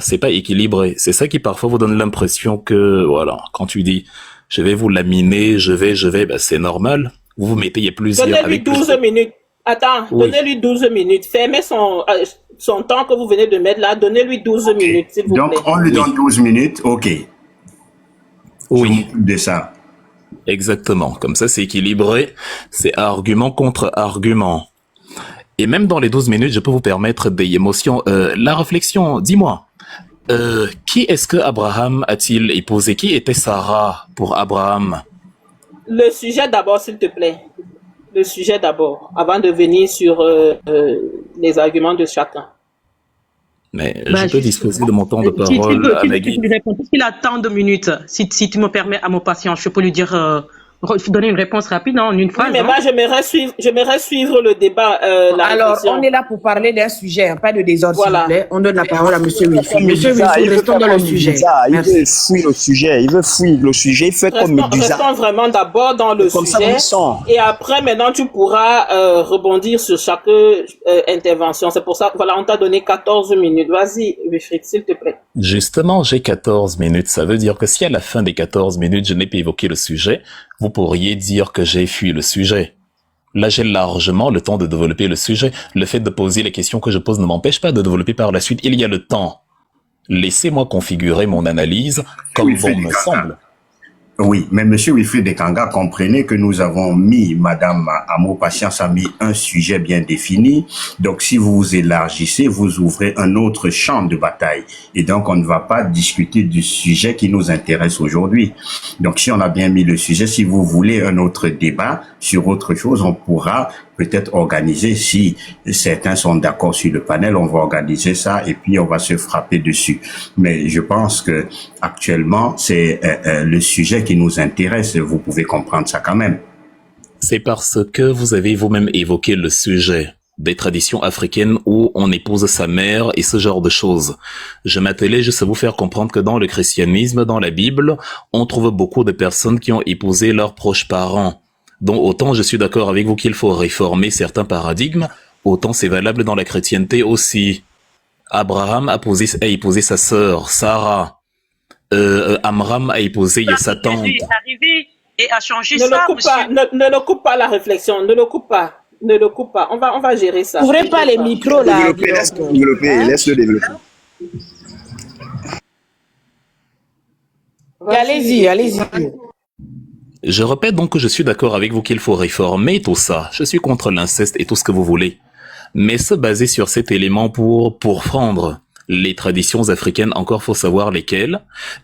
C'est pas équilibré. C'est ça qui parfois vous donne l'impression que, voilà, quand tu dis, je vais vous laminer, ben c'est normal. Vous mettez, il y a plusieurs, Donnez-lui avec 12 plusieurs. minutes. Attends, Oui, donnez-lui 12 minutes. Fermez son temps que vous venez de mettre là. Donnez-lui 12 OK. minutes, s'il vous Donc, plaît. on lui donne oui, 12 minutes. OK. Je oui, m'occupe de ça. exactement. Comme ça, c'est équilibré. C'est argument contre argument. Et même dans les 12 minutes, je peux vous permettre des émotions. La réflexion, dis-moi, qui est-ce que Abraham a-t-il épousé? Qui était Sarah pour Abraham? Le sujet d'abord, s'il te plaît. Le sujet d'abord, avant de venir sur les arguments de chacun. Mais je Bah, peux disposer justement, de mon temps de si tu parole veux, à si tu Nagui. lui réponds, s'il a tant de minutes, si tu me permets à mon patient, je peux lui dire, donner une réponse rapide en une Oui, phrase, mais hein? moi, j'aimerais suivre le débat, la Alors, on réflexion. est là pour parler d'un sujet, hein, pas de désordre, s'il vous Voilà. plaît. On donne la parole à Monsieur Il veut faire Wilson. comme Monsieur Ibiza, Wilson, il veut restons faire dans le comme sujet. Ibiza, il veut Merci. fuir le sujet, il veut fuir le sujet, il fait comme Ibiza. Restons vraiment d'abord dans le Comme ça, vous sujet. sent. Et après, maintenant, tu pourras rebondir sur chaque intervention. C'est pour ça, voilà, on t'a donné 14 minutes. Vas-y, Wilfried, s'il te plaît. Justement, j'ai 14 minutes. Ça veut dire que si à la fin des 14 minutes, je n'ai pas évoqué le sujet, vous pourriez dire que j'ai fui le sujet. Là, j'ai largement le temps de développer le sujet. Le fait de poser les questions que je pose ne m'empêche pas de développer par la suite. Il y a le temps. Laissez-moi configurer mon analyse comme bon me semble. Oui, mais Monsieur Wilfried Dekanga, comprenez que nous avons mis, Madame Amo Patience a mis un sujet bien défini. Donc, si vous vous élargissez, vous ouvrez un autre champ de bataille. Et donc, on ne va pas discuter du sujet qui nous intéresse aujourd'hui. Donc, si on a bien mis le sujet, si vous voulez un autre débat sur autre chose, on pourra peut-être organiser, si certains sont d'accord sur le panel, on va organiser ça et puis on va se frapper dessus. Mais je pense que actuellement, c'est le sujet qui nous intéresse. Vous pouvez comprendre ça quand même. C'est parce que vous avez vous-même évoqué le sujet des traditions africaines où on épouse sa mère et ce genre de choses. Je m'attelais juste à vous faire comprendre que dans le christianisme, dans la Bible, on trouve beaucoup de personnes qui ont épousé leurs proches parents. Donc autant je suis d'accord avec vous qu'il faut réformer certains paradigmes, autant c'est valable dans la chrétienté aussi. Abraham a épousé sa sœur, Sarah. Amram a épousé sa tante. Jésus est arrivé et a changé Ne le ça, coupe pas, monsieur. ne le coupe pas la réflexion, ne le coupe pas. Ne le coupe pas. On va gérer ça. Ouvrez pas les micros là. Développer, laisse-le développer, Hein? laisse-le développer. Allez-y, allez-y. Je répète donc que je suis d'accord avec vous qu'il faut réformer tout ça. Je suis contre l'inceste et tout ce que vous voulez. Mais se baser sur cet élément pour pourfendre les traditions africaines, encore faut savoir lesquelles,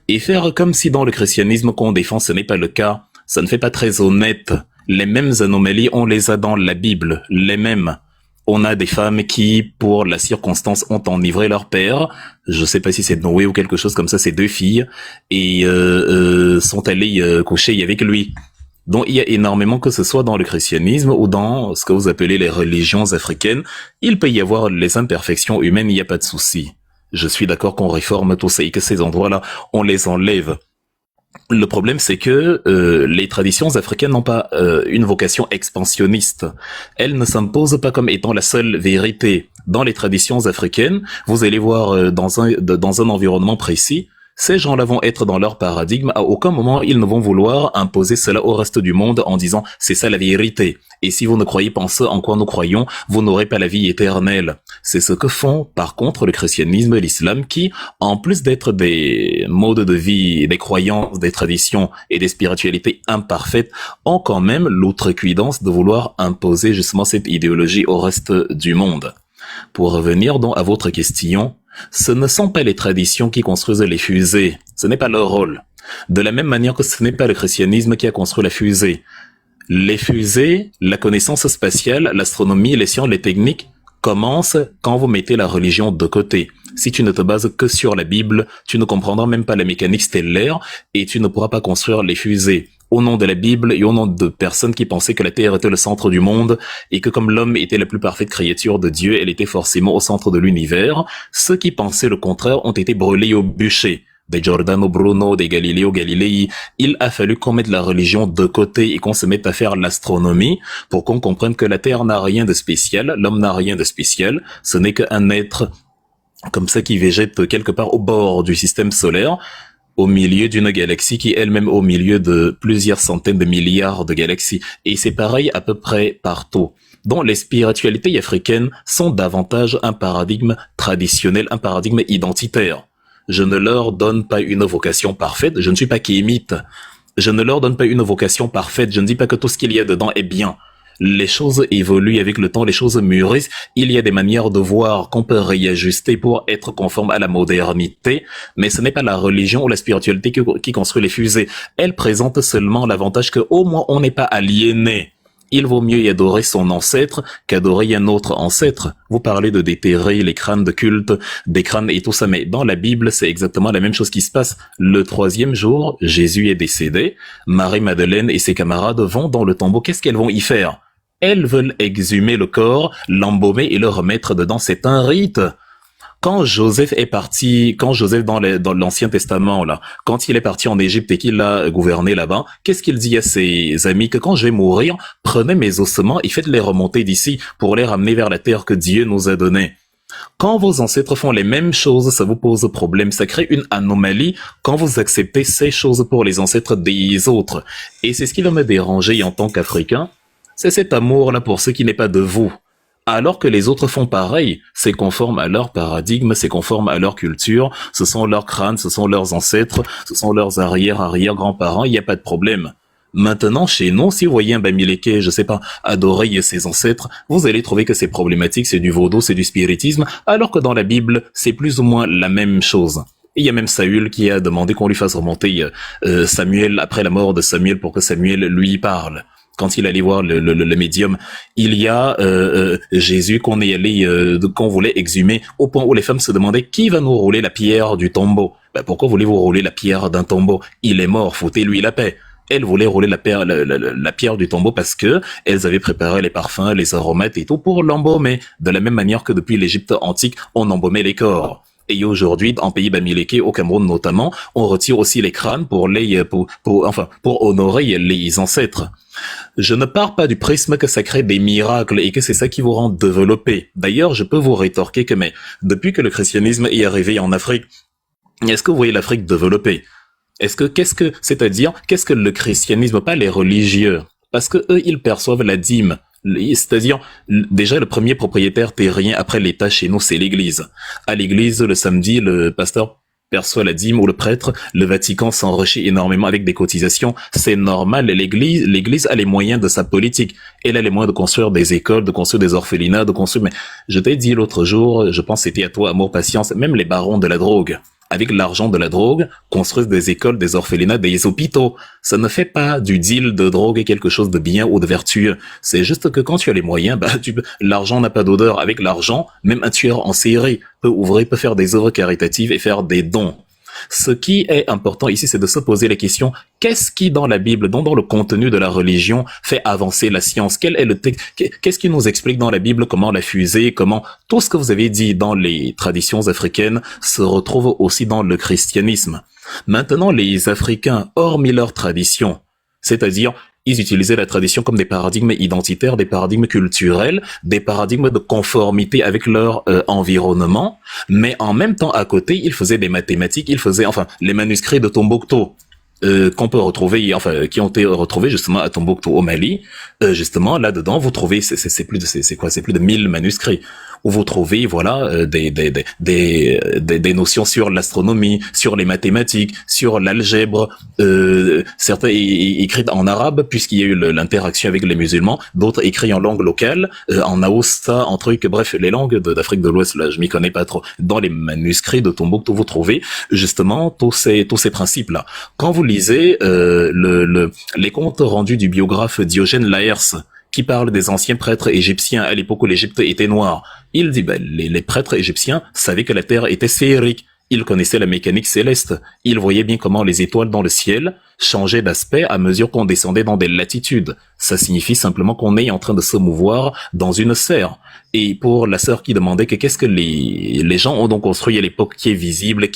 et faire comme si dans le christianisme qu'on défend ce n'est pas le cas, ça ne fait pas très honnête. Les mêmes anomalies, on les a dans la Bible, les mêmes. On a des femmes qui, pour la circonstance, ont enivré leur père. Je sais pas si c'est Noé ou quelque chose comme ça, c'est deux filles, et sont allées coucher avec lui. Donc il y a énormément, que ce soit dans le christianisme ou dans ce que vous appelez les religions africaines, il peut y avoir les imperfections humaines, il n'y a pas de souci. Je suis d'accord qu'on réforme tout ça et que ces endroits-là, on les enlève. Le problème, c'est que les traditions africaines n'ont pas une vocation expansionniste. Elles ne s'imposent pas comme étant la seule vérité. Dans les traditions africaines, vous allez voir dans un environnement précis, ces gens-là vont être dans leur paradigme. À aucun moment, ils ne vont vouloir imposer cela au reste du monde en disant « c'est ça la vérité ». Et si vous ne croyez pas en ce en quoi nous croyons, vous n'aurez pas la vie éternelle. C'est ce que font, par contre, le christianisme et l'islam qui, en plus d'être des modes de vie, des croyances, des traditions et des spiritualités imparfaites, ont quand même l'outrecuidance de vouloir imposer justement cette idéologie au reste du monde. Pour revenir donc à votre question, ce ne sont pas les traditions qui construisent les fusées, ce n'est pas leur rôle. De la même manière que ce n'est pas le christianisme qui a construit la fusée. Les fusées, la connaissance spatiale, l'astronomie, les sciences, les techniques commencent quand vous mettez la religion de côté. Si tu ne te bases que sur la Bible, tu ne comprendras même pas la mécanique stellaire et tu ne pourras pas construire les fusées. Au nom de la Bible et au nom de personnes qui pensaient que la Terre était le centre du monde et que comme l'homme était la plus parfaite créature de Dieu, elle était forcément au centre de l'univers, ceux qui pensaient le contraire ont été brûlés au bûcher. Des Giordano Bruno, des Galileo Galilei, il a fallu qu'on mette la religion de côté et qu'on se mette à faire l'astronomie pour qu'on comprenne que la Terre n'a rien de spécial, l'homme n'a rien de spécial, ce n'est qu'un être comme ça qui végète quelque part au bord du système solaire, au milieu d'une galaxie qui est elle-même au milieu de plusieurs centaines de milliards de galaxies. Et c'est pareil à peu près partout. Donc les spiritualités africaines sont davantage un paradigme traditionnel, un paradigme identitaire. Je ne leur donne pas une vocation parfaite, je ne suis pas kémite. Je ne leur donne pas une vocation parfaite, je ne dis pas que tout ce qu'il y a dedans est bien. Les choses évoluent avec le temps, les choses mûrissent. Il y a des manières de voir qu'on peut réajuster pour être conforme à la modernité, mais ce n'est pas la religion ou la spiritualité qui construit les fusées. Elle présente seulement l'avantage que au moins on n'est pas aliéné. Il vaut mieux y adorer son ancêtre qu'adorer un autre ancêtre. Vous parlez de déterrer les crânes de culte, des crânes et tout ça, mais dans la Bible, c'est exactement la même chose qui se passe. Le 3e jour, Jésus est décédé, Marie-Madeleine et ses camarades vont dans le tombeau. Qu'est-ce qu'elles vont y faire? Elles veulent exhumer le corps, l'embaumer et le remettre dedans. C'est un rite. Quand Joseph dans l'Ancien Testament, là, quand il est parti en Égypte et qu'il a gouverné là-bas, qu'est-ce qu'il dit à ses amis? Que quand je vais mourir, prenez mes ossements et faites-les remonter d'ici pour les ramener vers la terre que Dieu nous a donnée. Quand vos ancêtres font les mêmes choses, ça vous pose problème, ça crée une anomalie quand vous acceptez ces choses pour les ancêtres des autres. Et c'est ce qui va me déranger en tant qu'Africain, c'est cet amour-là pour ce qui n'est pas de vous. Alors que les autres font pareil, c'est conforme à leur paradigme, c'est conforme à leur culture, ce sont leurs crânes, ce sont leurs ancêtres, ce sont leurs arrière-grands-parents, il n'y a pas de problème. Maintenant, chez nous, si vous voyez un Bamileke, je sais pas, adorer ses ancêtres, vous allez trouver que c'est problématique, c'est du vaudou, c'est du spiritisme, alors que dans la Bible, c'est plus ou moins la même chose. Et il y a même Saül qui a demandé qu'on lui fasse remonter Samuel après la mort de Samuel pour que Samuel lui parle. Quand il allait voir le médium, il y a Jésus qu'on voulait exhumer au point où les femmes se demandaient qui va nous rouler la pierre du tombeau. Ben, pourquoi voulez-vous rouler la pierre d'un tombeau? Il est mort, foutez-lui la paix. Elles voulaient rouler la pierre du tombeau parce que elles avaient préparé les parfums, les aromates et tout pour l'embaumer. De la même manière que depuis l'Égypte antique, on embaumait les corps. Et aujourd'hui, en pays Bamileke, au Cameroun notamment, on retire aussi les crânes pour honorer les ancêtres. Je ne pars pas du prisme que ça crée des miracles et que c'est ça qui vous rend développé. D'ailleurs, je peux vous rétorquer que depuis que le christianisme est arrivé en Afrique, est-ce que vous voyez l'Afrique développée? Qu'est-ce que le christianisme, pas les religieux? Parce que eux, ils perçoivent la dîme. C'est-à-dire, déjà, le premier propriétaire terrien après l'État chez nous, c'est l'Église. À l'Église, le samedi, le pasteur perçoit la dîme ou le prêtre, le Vatican s'enrichit énormément avec des cotisations. C'est normal, l'Église a les moyens de sa politique. Elle a les moyens de construire des écoles, de construire des orphelinats, mais je t'ai dit l'autre jour, je pense que c'était à toi, Amour, Patience, même les barons de la drogue. Avec l'argent de la drogue, construisent des écoles, des orphelinats, des hôpitaux. Ça ne fait pas du deal de drogue quelque chose de bien ou de vertueux. C'est juste que quand tu as les moyens, l'argent n'a pas d'odeur. Avec l'argent, même un tueur en série peut faire des œuvres caritatives et faire des dons. Ce qui est important ici, c'est de se poser la question, qu'est-ce qui dans la Bible, dans le contenu de la religion, fait avancer la science? Quel est le texte? Qu'est-ce qui nous explique dans la Bible comment la fusée, comment tout ce que vous avez dit dans les traditions africaines se retrouve aussi dans le christianisme? Maintenant, les Africains, hormis leur tradition, c'est-à-dire ils utilisaient la tradition comme des paradigmes identitaires, des paradigmes culturels, des paradigmes de conformité avec leur environnement, mais en même temps, à côté, ils faisaient des mathématiques, les manuscrits de Tombouctou, qu'on peut retrouver, qui ont été retrouvés justement à Tombouctou au Mali. Justement, là-dedans, vous trouvez, c'est plus de 1000 manuscrits. Où vous trouvez, des notions sur l'astronomie, sur les mathématiques, sur l'algèbre, certains écrits en arabe, puisqu'il y a eu l'interaction avec les musulmans, d'autres écrits en langue locale, en Aousta, en truc, bref, les langues d'Afrique de l'Ouest, là, je m'y connais pas trop. Dans les manuscrits de Tombouctou, vous trouvez, justement, tous ces principes-là. Quand vous lisez, les comptes rendus du biographe Diogène Laërce, qui parle des anciens prêtres égyptiens à l'époque où l'Égypte était noire. Il dit, les prêtres égyptiens savaient que la terre était sphérique. Ils connaissaient la mécanique céleste. Ils voyaient bien comment les étoiles dans le ciel changeaient d'aspect à mesure qu'on descendait dans des latitudes. Ça signifie simplement qu'on est en train de se mouvoir dans une sphère. Et pour la sœur qui demandait que qu'est-ce que les gens ont donc construit à l'époque qui est visible,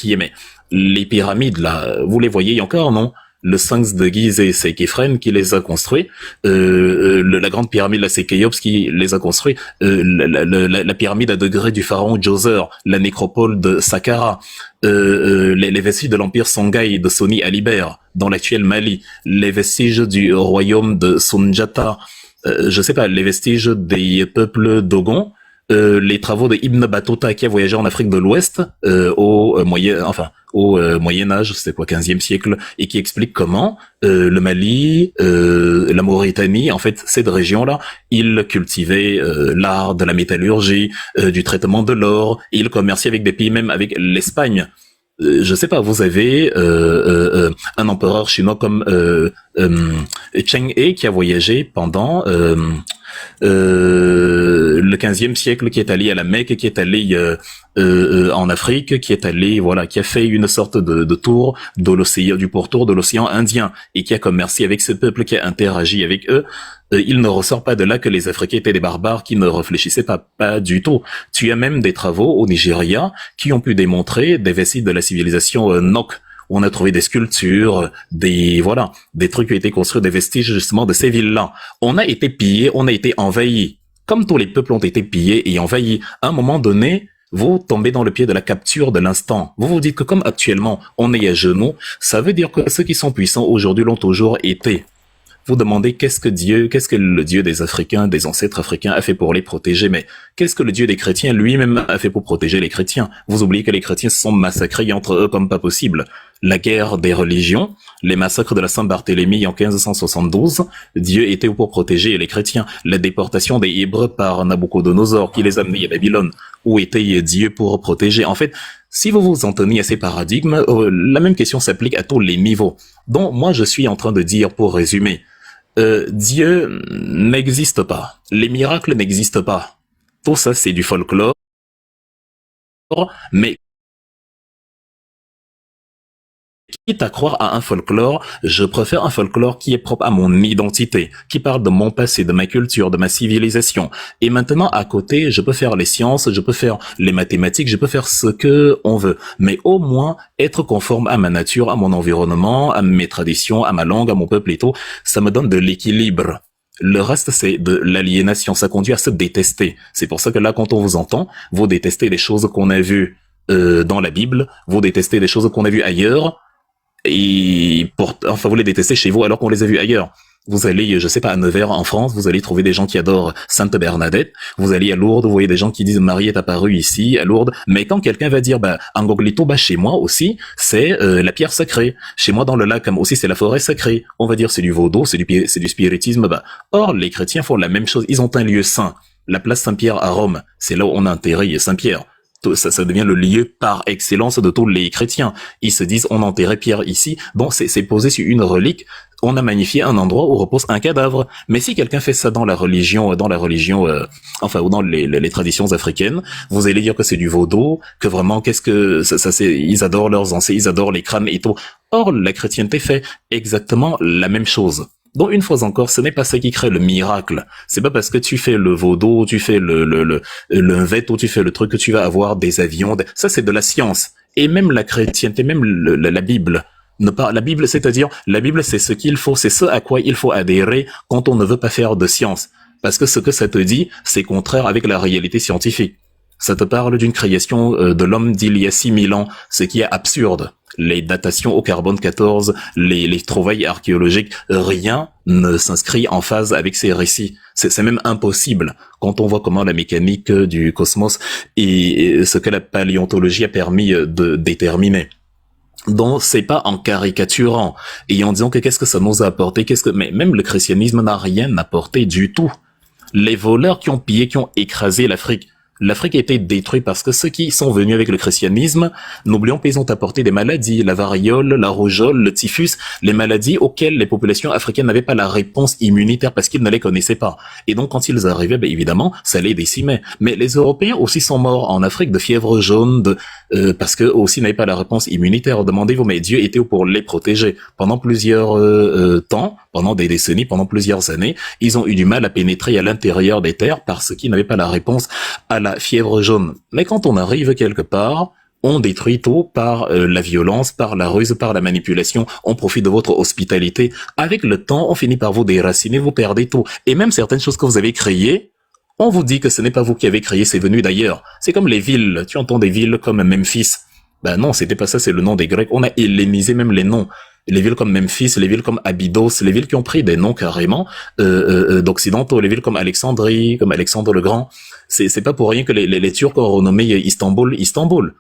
les pyramides là, vous les voyez encore, non? le sphinx de Gizeh, c'est Képhren qui les a construits. La grande pyramide, là, c'est Khéops qui les a construits. La pyramide à degrés du pharaon Djoser, la nécropole de Saqqara, les vestiges de l'empire Songhai de Soni Alibert, dans l'actuel Mali, les vestiges du royaume de Soundiata, je sais pas, les vestiges des peuples Dogon, les travaux de Ibn Battuta qui a voyagé en Afrique de l'Ouest au Moyen Âge, c'était quoi, 15e siècle, et qui explique comment le Mali, la Mauritanie, en fait, cette région-là, ils cultivaient l'art de la métallurgie, du traitement de l'or, et ils commerçaient avec des pays, même avec l'Espagne. Je sais pas, vous avez un empereur chinois comme Cheng He qui a voyagé pendant le 15e siècle, qui est allé à la Mecque, qui est allé en Afrique, qui est allé, voilà, qui a fait une sorte de tour de l'océan, du pourtour de l'océan Indien, et qui a commercé avec ce peuple, qui a interagi avec eux. Il ne ressort pas de là que les Africains étaient des barbares qui ne réfléchissaient pas du tout. Tu as même des travaux au Nigeria qui ont pu démontrer des vestiges de la civilisation Nok. On a trouvé des sculptures, des trucs qui ont été construits, des vestiges justement de ces villes-là. On a été pillés, on a été envahis. Comme tous les peuples ont été pillés et envahis, à un moment donné, vous tombez dans le pied de la capture de l'instant. Vous vous dites que comme actuellement on est à genoux, ça veut dire que ceux qui sont puissants aujourd'hui l'ont toujours été. Vous demandez qu'est-ce que le Dieu des Africains, des ancêtres africains a fait pour les protéger, mais qu'est-ce que le Dieu des chrétiens lui-même a fait pour protéger les chrétiens? Vous oubliez que les chrétiens se sont massacrés entre eux comme pas possible. La guerre des religions, les massacres de la Saint-Barthélemy en 1572, Dieu était pour protéger les chrétiens. La déportation des Hébreux par Nabucodonosor qui les a amenés à Babylone, où était Dieu pour protéger? En fait, si vous vous en tenez à ces paradigmes, la même question s'applique à tous les niveaux. Donc moi je suis en train de dire, pour résumer, Dieu n'existe pas. Les miracles n'existent pas. Tout ça, c'est du folklore. Mais quitte à croire à un folklore, je préfère un folklore qui est propre à mon identité, qui parle de mon passé, de ma culture, de ma civilisation. Et maintenant, à côté, je peux faire les sciences, je peux faire les mathématiques, je peux faire ce que on veut. Mais au moins, être conforme à ma nature, à mon environnement, à mes traditions, à ma langue, à mon peuple et tout, ça me donne de l'équilibre. Le reste, c'est de l'aliénation. Ça conduit à se détester. C'est pour ça que là, quand on vous entend, vous détestez les choses qu'on a vues dans la Bible, vous détestez les choses qu'on a vues ailleurs, et vous les détestez chez vous alors qu'on les a vus ailleurs. Vous allez, je sais pas, à Nevers, en France, vous allez trouver des gens qui adorent Sainte Bernadette. Vous allez à Lourdes, vous voyez des gens qui disent Marie est apparue ici, à Lourdes. Mais quand quelqu'un va dire, Angoglito, chez moi aussi, c'est la pierre sacrée. Chez moi, dans le lac, aussi, c'est la forêt sacrée. On va dire, c'est du vaudou, c'est du spiritisme. Or, les chrétiens font la même chose. Ils ont un lieu saint. La place Saint-Pierre à Rome. C'est là où on a enterré Saint-Pierre. Ça devient le lieu par excellence de tous les chrétiens. Ils se disent, on enterrait Pierre ici. Bon, c'est posé sur une relique. On a magnifié un endroit où repose un cadavre. Mais si quelqu'un fait ça dans la religion, ou dans les traditions africaines, vous allez dire que c'est du vaudou, que vraiment, ils adorent leurs ancêtres, ils adorent les crânes et tout. Or, la chrétienté fait exactement la même chose. Donc, une fois encore, ce n'est pas ça qui crée le miracle. C'est pas parce que tu fais le vaudou, tu fais le vet, ou tu fais le truc que tu vas avoir des avions. Ça, c'est de la science. Et même la chrétienté, même la Bible. La Bible, c'est-à-dire, la Bible, c'est ce qu'il faut, c'est ce à quoi il faut adhérer quand on ne veut pas faire de science. Parce que ce que ça te dit, c'est contraire avec la réalité scientifique. Ça te parle d'une création de l'homme d'il y a 6000 ans, ce qui est absurde. Les datations au carbone 14, les trouvailles archéologiques, rien ne s'inscrit en phase avec ces récits. C'est même impossible quand on voit comment la mécanique du cosmos et ce que la paléontologie a permis de déterminer. Donc c'est pas en caricaturant et en disant que qu'est-ce que ça nous a apporté, mais même le christianisme n'a rien apporté du tout. Les voleurs qui ont pillé, qui ont écrasé l'Afrique a été détruite parce que ceux qui sont venus avec le christianisme, n'oublions pas, ils ont apporté des maladies, la variole, la rougeole, le typhus, les maladies auxquelles les populations africaines n'avaient pas la réponse immunitaire parce qu'ils ne les connaissaient pas. Et donc quand ils arrivaient, évidemment, ça les décimait. Mais les Européens aussi sont morts en Afrique de fièvre jaune, parce que aussi n'avaient pas la réponse immunitaire. Demandez-vous, mais Dieu était où pour les protéger? Pendant plusieurs temps, pendant des décennies, pendant plusieurs années, ils ont eu du mal à pénétrer à l'intérieur des terres parce qu'ils n'avaient pas la réponse à la fièvre jaune. Mais quand on arrive quelque part, On détruit tout par la violence, par la ruse, par la manipulation. On profite de votre hospitalité. Avec le temps, on finit par vous déraciner, vous perdez tout. Et même certaines choses que vous avez créées, on vous dit que ce n'est pas vous qui avez créé, c'est venu d'ailleurs. C'est comme les villes. Tu entends des villes comme Memphis. Ben non, c'était pas ça, c'est le nom des Grecs. On a hellénisé même les noms. Les villes comme Memphis, les villes comme Abydos, les villes qui ont pris des noms carrément d'occidentaux, les villes comme Alexandrie, comme Alexandre le Grand. C'est pas pour rien que les Turcs ont renommé Istanbul.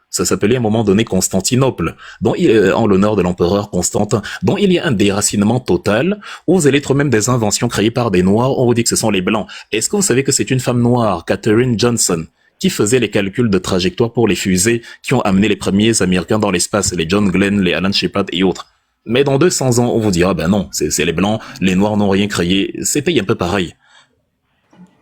Ça s'appelait à un moment donné Constantinople, en l'honneur de l'empereur Constantin. Donc il y a un déracinement total, où vous allez être même des inventions créées par des Noirs, on vous dit que ce sont les Blancs. Est-ce que vous savez que c'est une femme noire, Katherine Johnson, qui faisait les calculs de trajectoire pour les fusées qui ont amené les premiers Américains dans l'espace, les John Glenn, les Alan Shepard et autres. Mais dans 200 ans, on vous dira, ben non, c'est les Blancs, les Noirs n'ont rien créé. C'était un peu pareil.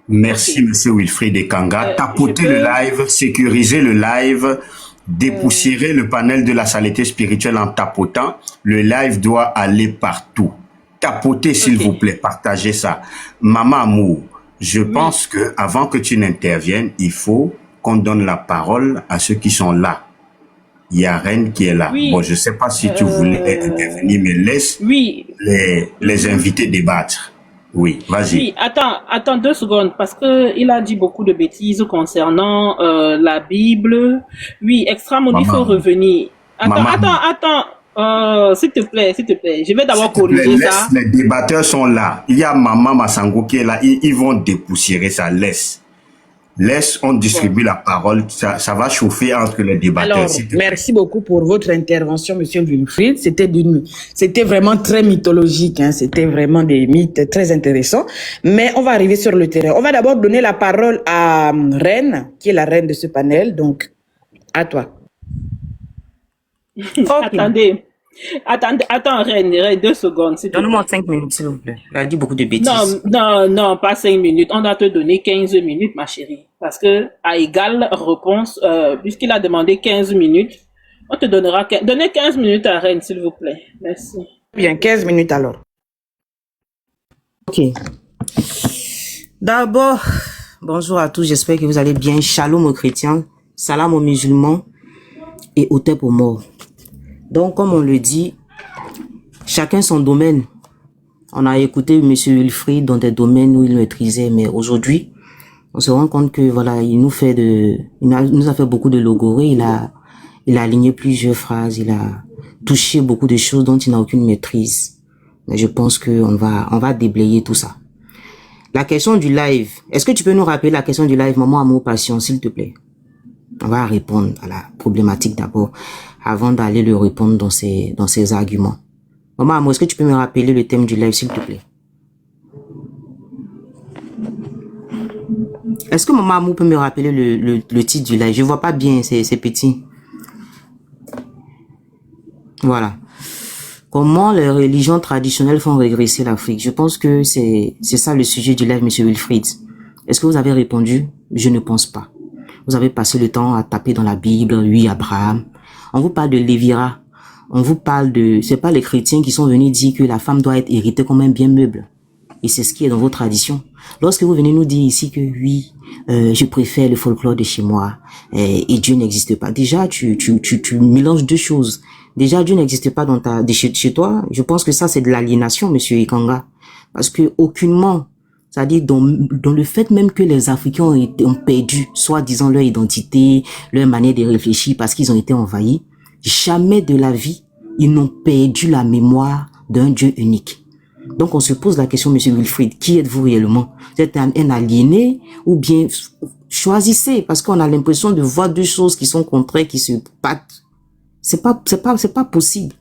Merci, Monsieur Wilfried Ekanga. Tapotez le live, sécurisez le live, dépoussiérez le panel de la saleté spirituelle en tapotant. Le live doit aller partout. Tapotez, s'il vous plaît, partagez ça. Maman Amour, je pense que avant que tu n'interviennes, il faut qu'on donne la parole à ceux qui sont là. Il y a Reine qui est là. Oui. Bon, je sais pas si tu voulais intervenir, mais laisse Oui, les invités débattre. Oui, vas-y. oui, attends 2 secondes, parce que il a dit beaucoup de bêtises concernant la Bible. Oui, Extramon, il faut revenir. Attends, s'il te plaît. Je vais d'abord corriger ça. Les débatteurs sont là. Il y a Maman Massango qui est là. Ils vont dépoussiérer ça. Laisse, on distribue la parole. Ça va chauffer entre les débatteurs. Alors, merci beaucoup pour votre intervention, Monsieur Wilfried. C'était vraiment très mythologique, hein. C'était vraiment des mythes très intéressants. Mais on va arriver sur le terrain. On va d'abord donner la parole à Reine, qui est la reine de ce panel. Donc, à toi. Okay. Attends, Reine, 2 secondes. Donne-moi 5 minutes, s'il vous plaît. Il a dit beaucoup de bêtises. Non, pas 5 minutes. On doit te donner 15 minutes, ma chérie. Parce que, à égale réponse, puisqu'il a demandé 15 minutes, on te donnera, donnez 15 minutes à Reine, s'il vous plaît. Merci. Bien, 15 minutes alors. Ok. D'abord, bonjour à tous. J'espère que vous allez bien. Shalom aux chrétiens. Salam aux musulmans. Et Otep aux morts. Donc, comme on le dit, chacun son domaine. On a écouté M. Wilfried dans des domaines où il maîtrisait, mais aujourd'hui, on se rend compte que voilà, il nous a fait beaucoup de logorées, il a aligné plusieurs phrases, il a touché beaucoup de choses dont il n'a aucune maîtrise. Mais je pense que on va déblayer tout ça. La question du live. Est-ce que tu peux nous rappeler la question du live, Maman Amour Passion, s'il te plaît? On va répondre à la problématique d'abord, avant d'aller le répondre dans ses arguments. Maman Amour, est-ce que tu peux me rappeler le thème du live, s'il te plaît? Est-ce que Maman Amour peut me rappeler le titre du live? Je vois pas bien, c'est petit. Voilà. Comment les religions traditionnelles font régresser l'Afrique? Je pense que c'est ça le sujet du live, Monsieur Wilfried. Est-ce que vous avez répondu? Je ne pense pas. Vous avez passé le temps à taper dans la Bible, oui, Abraham. On vous parle de Lévira. On vous parle c'est pas les chrétiens qui sont venus dire que la femme doit être héritée comme un bien meuble. Et c'est ce qui est dans vos traditions. Lorsque vous venez nous dire ici que oui, je préfère le folklore de chez moi, et Dieu n'existe pas. Déjà, tu mélanges deux choses. Déjà, Dieu n'existe pas chez toi. Je pense que ça, c'est de l'aliénation, Monsieur Ekanga. Parce que aucunement, c'est-à-dire dans le fait même que les Africains ont perdu, soi-disant, leur identité, leur manière de réfléchir parce qu'ils ont été envahis, jamais de la vie, ils n'ont perdu la mémoire d'un Dieu unique. Donc on se pose la question, Monsieur Wilfried, qui êtes-vous réellement? Vous êtes un aliéné ou bien choisissez, parce qu'on a l'impression de voir deux choses qui sont contraires, qui se battent. C'est pas possible.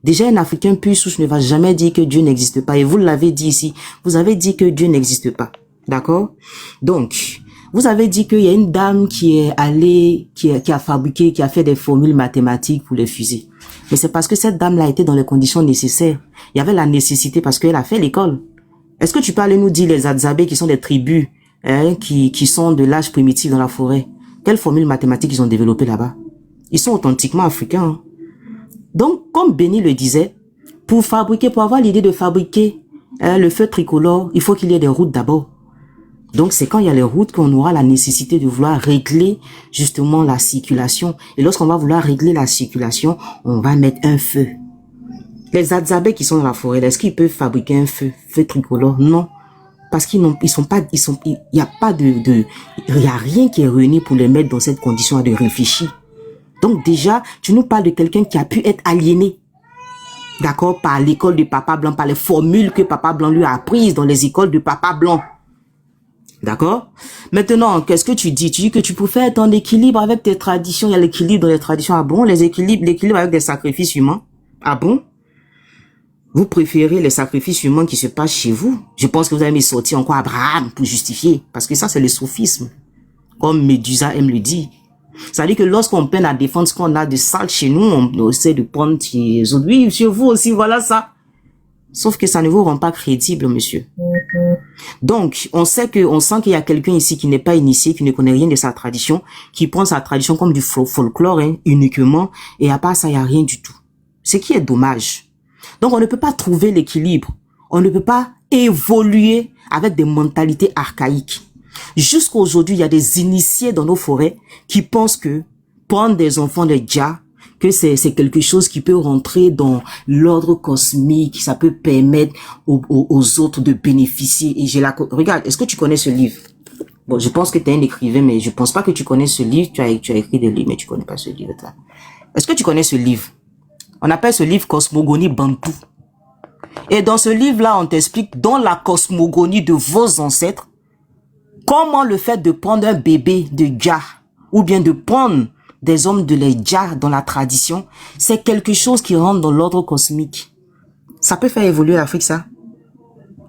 Déjà, un Africain pur souche ne va jamais dire que Dieu n'existe pas. Et vous l'avez dit ici. Vous avez dit que Dieu n'existe pas. D'accord? Donc, vous avez dit qu'il y a une dame qui est allée, qui a fabriqué, qui a fait des formules mathématiques pour les fusées. Mais c'est parce que cette dame-là était dans les conditions nécessaires. Il y avait la nécessité parce qu'elle a fait l'école. Est-ce que tu peux aller nous dire les Adzabés qui sont des tribus, qui sont de l'âge primitif dans la forêt? Quelles formules mathématiques ils ont développées là-bas? Ils sont authentiquement africains, hein. Donc, comme Béni le disait, pour avoir l'idée de fabriquer le feu tricolore, il faut qu'il y ait des routes d'abord. Donc, c'est quand il y a les routes qu'on aura la nécessité de vouloir régler justement la circulation. Et lorsqu'on va vouloir régler la circulation, on va mettre un feu. Les Adzabés qui sont dans la forêt, est-ce qu'ils peuvent fabriquer un feu tricolore? Non. Parce il y a pas il y a rien qui est réuni pour les mettre dans cette condition de réfléchir. Donc déjà, tu nous parles de quelqu'un qui a pu être aliéné. D'accord? Par l'école de Papa Blanc, par les formules que Papa Blanc lui a apprises dans les écoles de Papa Blanc. D'accord? Maintenant, qu'est-ce que tu dis? Tu dis que tu peux faire ton équilibre avec tes traditions. Il y a l'équilibre dans les traditions. Ah bon? L'équilibre avec des sacrifices humains. Ah bon? Vous préférez les sacrifices humains qui se passent chez vous? Je pense que vous avez mis sortir encore Abraham pour justifier. Parce que ça, c'est le sophisme. Comme Médusa aime le dire. Ça veut dire que lorsqu'on peine à défendre ce qu'on a de sale chez nous, on essaie de prendre les autres. Oui, chez vous aussi, voilà ça. Sauf que ça ne vous rend pas crédible, monsieur. Donc, on sent qu'il y a quelqu'un ici qui n'est pas initié, qui ne connaît rien de sa tradition, qui prend sa tradition comme du folklore, hein, uniquement, et à part ça, il n'y a rien du tout. Ce qui est dommage. Donc, on ne peut pas trouver l'équilibre. On ne peut pas évoluer avec des mentalités archaïques. Jusqu'à aujourd'hui, il y a des initiés dans nos forêts qui pensent que prendre des enfants de Dja, que c'est quelque chose qui peut rentrer dans l'ordre cosmique, ça peut permettre aux autres de bénéficier. Et regarde, est-ce que tu connais ce livre? Bon, je pense que tu es un écrivain, mais je pense pas que tu connais ce livre. Tu as écrit des livres, mais tu connais pas ce livre-là. Est-ce que tu connais ce livre? On appelle ce livre Cosmogonie Bantou. Et dans ce livre-là, on t'explique dans la cosmogonie de vos ancêtres, comment le fait de prendre un bébé de Dja, ou bien de prendre des hommes de les Dja dans la tradition, c'est quelque chose qui rentre dans l'ordre cosmique. Ça peut faire évoluer l'Afrique, ça.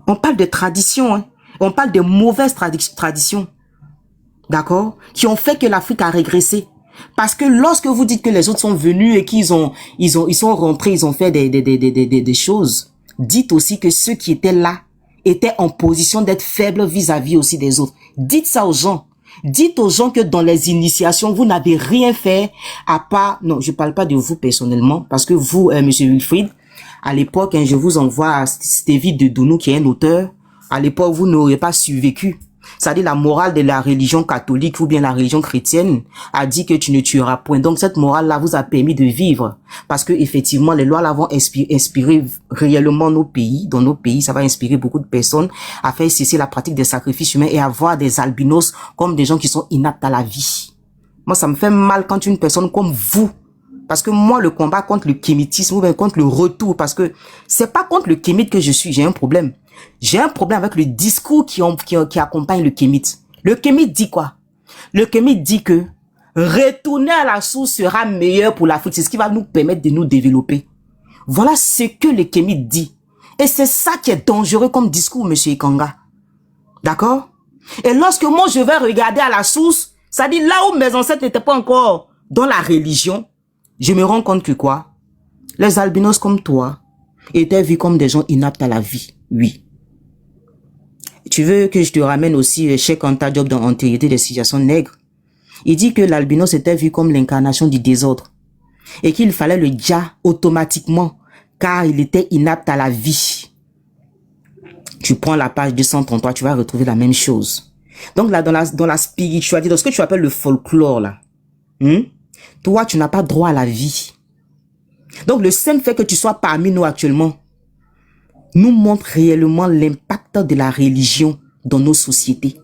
On parle de tradition, hein. On parle de mauvaises traditions. D'accord? Qui ont fait que l'Afrique a régressé. Parce que lorsque vous dites que les autres sont venus et qu'ils sont rentrés, ils ont fait des choses, dites aussi que ceux qui étaient là étaient en position d'être faibles vis-à-vis aussi des autres. Dites ça aux gens. Dites aux gens que dans les initiations, vous n'avez rien fait à part... Non, je parle pas de vous personnellement, parce que vous, monsieur Wilfried, à l'époque, hein, je vous envoie Stevie de Dounou, qui est un auteur. À l'époque, vous n'auriez pas survécu. C'est-à-dire la morale de la religion catholique ou bien la religion chrétienne a dit que tu ne tueras point. Donc cette morale-là vous a permis de vivre. Parce que effectivement, les lois là vont inspirer réellement nos pays. Dans nos pays, ça va inspirer beaucoup de personnes à faire cesser la pratique des sacrifices humains et à voir des albinos comme des gens qui sont inaptes à la vie. Moi, ça me fait mal quand une personne comme vous, parce que moi, le combat contre le kémitisme ou bien contre le retour, parce que c'est pas contre le kémite que je suis, j'ai un problème. J'ai un problème avec le discours qui accompagne le kémite. Le kémite dit quoi? Le kémite dit que retourner à la source sera meilleur pour l'Afrique. C'est ce qui va nous permettre de nous développer. Voilà ce que le kémite dit. Et c'est ça qui est dangereux comme discours, monsieur Ikanga. D'accord? Et lorsque moi, je vais regarder à la source, ça dit là où mes ancêtres n'étaient pas encore dans la religion, je me rends compte que quoi? Les albinos comme toi étaient vus comme des gens inaptes à la vie. Oui. Tu veux que je te ramène aussi Cheikh Anta Diop dans Antérité des situations nègres? Il dit que l'albinos était vu comme l'incarnation du désordre et qu'il fallait le Dja automatiquement car il était inapte à la vie. Tu prends la page 233, tu vas retrouver la même chose. Donc là, dans la spiritualité, dans ce que tu appelles le folklore là, toi, tu n'as pas droit à la vie. Donc le simple fait que tu sois parmi nous actuellement nous montre réellement l'impact de la religion dans nos sociétés.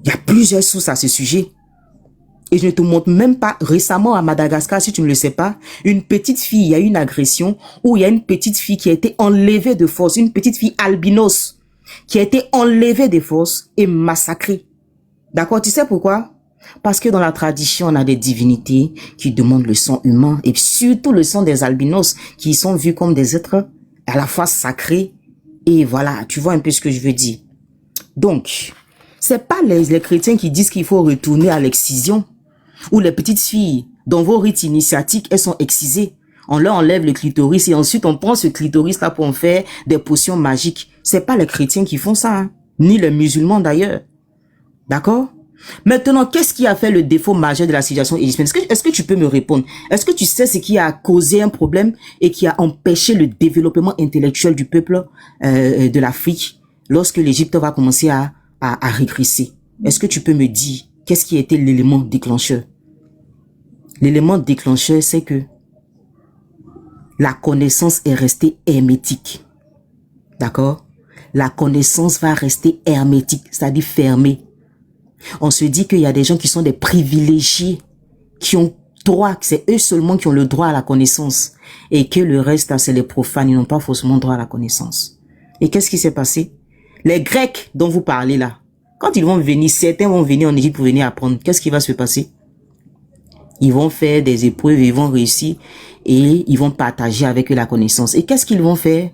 Il y a plusieurs sources à ce sujet. Et je ne te montre même pas, récemment à Madagascar, si tu ne le sais pas, une petite fille, il y a eu une agression où il y a une petite fille qui a été enlevée de force, une petite fille albinos qui a été enlevée de force et massacrée. D'accord? Tu sais pourquoi? Parce que dans la tradition, on a des divinités qui demandent le sang humain et surtout le sang des albinos qui sont vus comme des êtres à la fois sacrés. Et voilà, tu vois un peu ce que je veux dire. Donc, c'est pas les chrétiens qui disent qu'il faut retourner à l'excision ou les petites filles dans vos rites initiatiques, elles sont excisées. On leur enlève le clitoris et ensuite on prend ce clitoris-là pour en faire des potions magiques. C'est pas les chrétiens qui font ça, hein, ni les musulmans d'ailleurs. D'accord? Maintenant, qu'est-ce qui a fait le défaut majeur de la civilisation égyptienne? Est-ce que tu peux me répondre? Est-ce que tu sais ce qui a causé un problème et qui a empêché le développement intellectuel du peuple de l'Afrique lorsque l'Égypte va commencer à à régresser. Est-ce que tu peux me dire qu'est-ce qui a été l'élément déclencheur? L'élément déclencheur, c'est que la connaissance est restée hermétique. D'accord? La connaissance va rester hermétique, c'est-à-dire fermée. On se dit qu'il y a des gens qui sont des privilégiés, qui ont droit, que c'est eux seulement qui ont le droit à la connaissance. Et que le reste, c'est les profanes, ils n'ont pas forcément droit à la connaissance. Et qu'est-ce qui s'est passé? Les Grecs dont vous parlez là, quand ils vont venir, certains vont venir en Égypte pour venir apprendre. Qu'est-ce qui va se passer? Ils vont faire des épreuves, ils vont réussir et ils vont partager avec eux la connaissance. Et qu'est-ce qu'ils vont faire?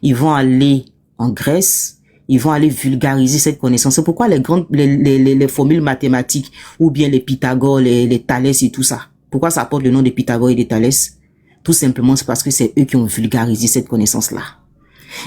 Ils vont aller en Grèce, ils vont aller vulgariser cette connaissance. C'est pourquoi les formules mathématiques ou bien les Pythagore, les Thalès et tout ça. Pourquoi ça porte le nom de Pythagore et de Thalès? Tout simplement, c'est parce que c'est eux qui ont vulgarisé cette connaissance-là.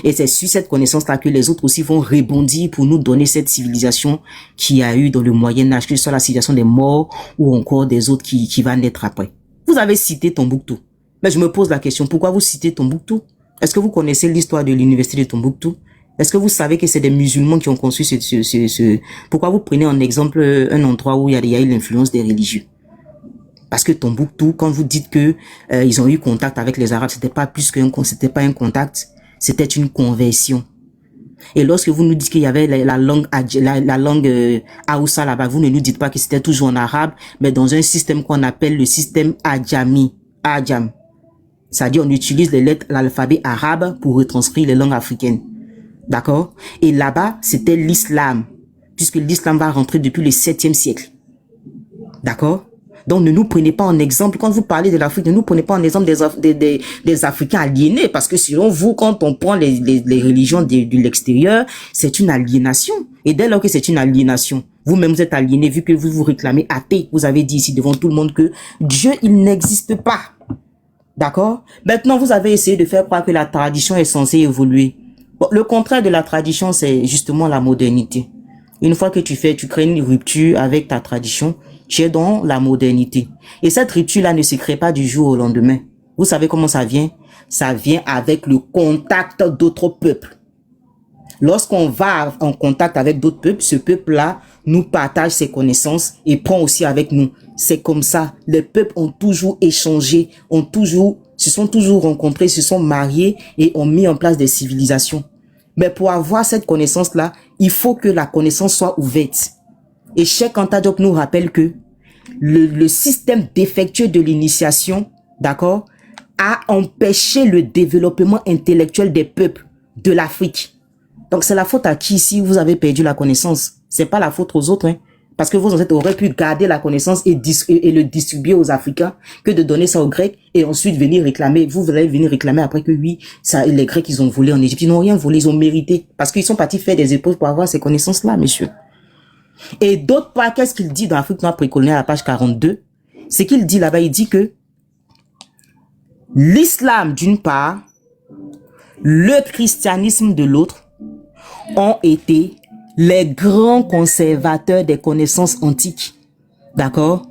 Et c'est sur cette connaissance-là que les autres aussi vont rebondir pour nous donner cette civilisation qui a eu dans le Moyen-Âge, que ce soit la civilisation des morts ou encore des autres qui va naître après. Vous avez cité Tombouctou. Mais je me pose la question, pourquoi vous citez Tombouctou? Est-ce que vous connaissez l'histoire de l'université de Tombouctou? Est-ce que vous savez que c'est des musulmans qui ont construit Pourquoi vous prenez en exemple un endroit où il y a eu l'influence des religieux? Parce que Tombouctou, quand vous dites que ils ont eu contact avec les Arabes, c'était pas un contact, c'était une conversion. Et lorsque vous nous dites qu'il y avait la langue Haoussa là-bas, vous ne nous dites pas que c'était toujours en arabe, mais dans un système qu'on appelle le système Adjami. Adjam. C'est-à-dire on utilise les lettres, l'alphabet arabe pour retranscrire les langues africaines. D'accord? Et là-bas, c'était l'islam, puisque l'islam va rentrer depuis le 7e siècle. D'accord? Donc, ne nous prenez pas en exemple. Quand vous parlez de l'Afrique, ne nous prenez pas en exemple des Africains aliénés. Parce que selon vous, quand on prend les religions de l'extérieur, c'est une aliénation. Et dès lors que c'est une aliénation, vous-même vous êtes aliéné, vu que vous vous réclamez athée. Vous avez dit ici devant tout le monde que Dieu, il n'existe pas. D'accord? Maintenant, vous avez essayé de faire croire que la tradition est censée évoluer. Bon, le contraire de la tradition, c'est justement la modernité. Une fois que tu crées une rupture avec ta tradition, tu es dans la modernité. Et cette rupture-là ne se crée pas du jour au lendemain. Vous savez comment ça vient? Ça vient avec le contact d'autres peuples. Lorsqu'on va en contact avec d'autres peuples, ce peuple-là nous partage ses connaissances et prend aussi avec nous. C'est comme ça. Les peuples ont toujours échangé, se sont toujours rencontrés, se sont mariés et ont mis en place des civilisations. Mais pour avoir cette connaissance-là, il faut que la connaissance soit ouverte. Et Cheikh Anta Diop nous rappelle que le système défectueux de l'initiation, d'accord, a empêché le développement intellectuel des peuples de l'Afrique. Donc c'est la faute à qui si vous avez perdu la connaissance? C'est pas la faute aux autres, hein. Parce que vos ancêtres auraient pu garder la connaissance et le distribuer aux Africains que de donner ça aux Grecs et ensuite venir réclamer. Vous allez venir réclamer après que oui, ça, les Grecs, ils ont volé en Égypte. Ils n'ont rien volé, ils ont mérité. Parce qu'ils sont partis faire des épreuves pour avoir ces connaissances-là, messieurs. Et d'autre part, qu'est-ce qu'il dit dans l'Afrique noire précoloniale à la page 42? C'est qu'il dit là-bas, il dit que l'islam d'une part, le christianisme de l'autre, ont été les grands conservateurs des connaissances antiques, d'accord,